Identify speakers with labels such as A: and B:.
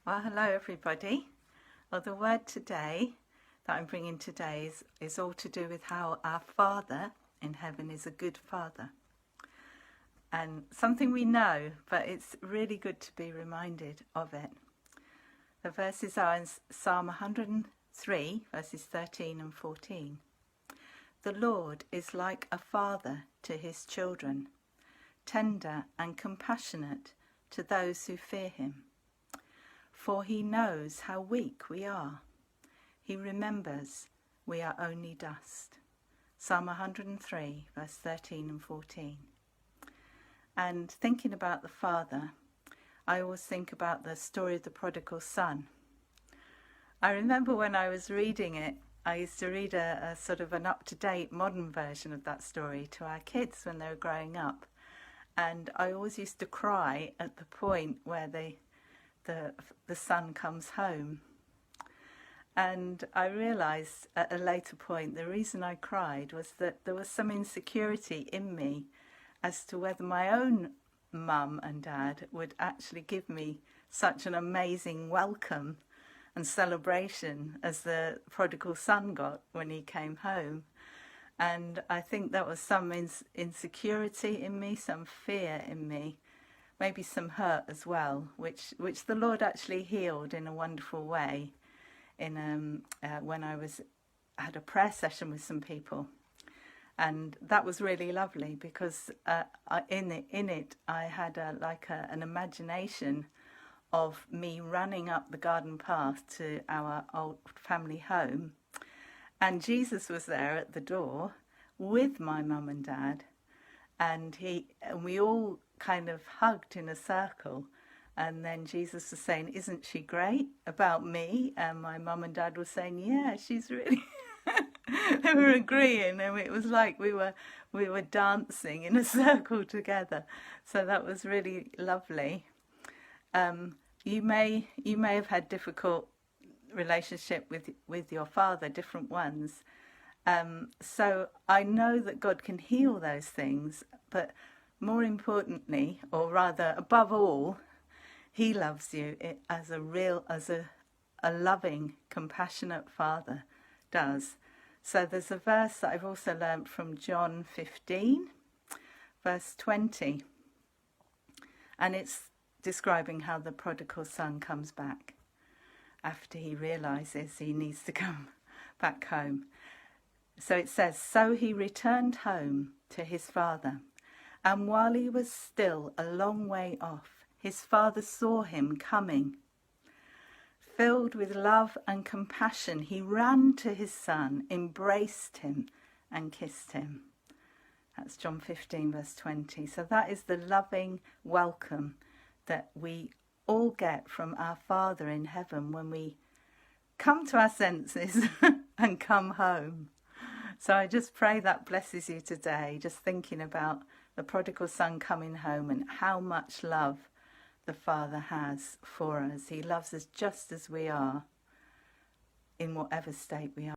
A: Well, hello everybody. Well, the word today that I'm bringing today is all to do with how our Father in heaven is a good Father. And something we know, but it's really good to be reminded of it. The verses are in Psalm 103, verses 13 and 14. The Lord is like a father to his children, tender and compassionate to those who fear him. For he knows how weak we are. He remembers we are only dust. Psalm 103, verse 13 and 14. And thinking about the Father, I always think about the story of the prodigal son. I remember when I was reading it, I used to read a sort of an up-to-date modern version of that story to our kids when they were growing up. And I always used to cry at the point where the son comes home. And I realised at a later point the reason I cried was that there was some insecurity in me as to whether my own mum and dad would actually give me such an amazing welcome and celebration as the prodigal son got when he came home. And I think that was some insecurity in me, some fear in me, maybe some hurt as well, which the Lord actually healed in a wonderful way in when I had a prayer session with some people. And that was really lovely because in it I had an imagination of me running up the garden path to our old family home, and Jesus was there at the door with my mum and dad, and we all kind of hugged in a circle, and then Jesus was saying, "Isn't she great?" about me, and my mum and dad were saying, "Yeah, she's really." They were agreeing, and it was like we were dancing in a circle together. So that was really lovely. You may have had difficult relationship with your father, different ones. So I know that God can heal those things, but more importantly, or rather above all, he loves you as a loving, compassionate father does. So there's a verse that I've also learnt from John 15, verse 20. And it's describing how the prodigal son comes back after he realises he needs to come back home. So it says, "So he returned home to his father. And while he was still a long way off, his father saw him coming. Filled with love and compassion, he ran to his son, embraced him, and kissed him." That's John 15, verse 20. So that is the loving welcome that we all get from our Father in heaven when we come to our senses and come home. So I just pray that blesses you today, just thinking about the prodigal son coming home and how much love the Father has for us. He loves us just as we are, in whatever state we are.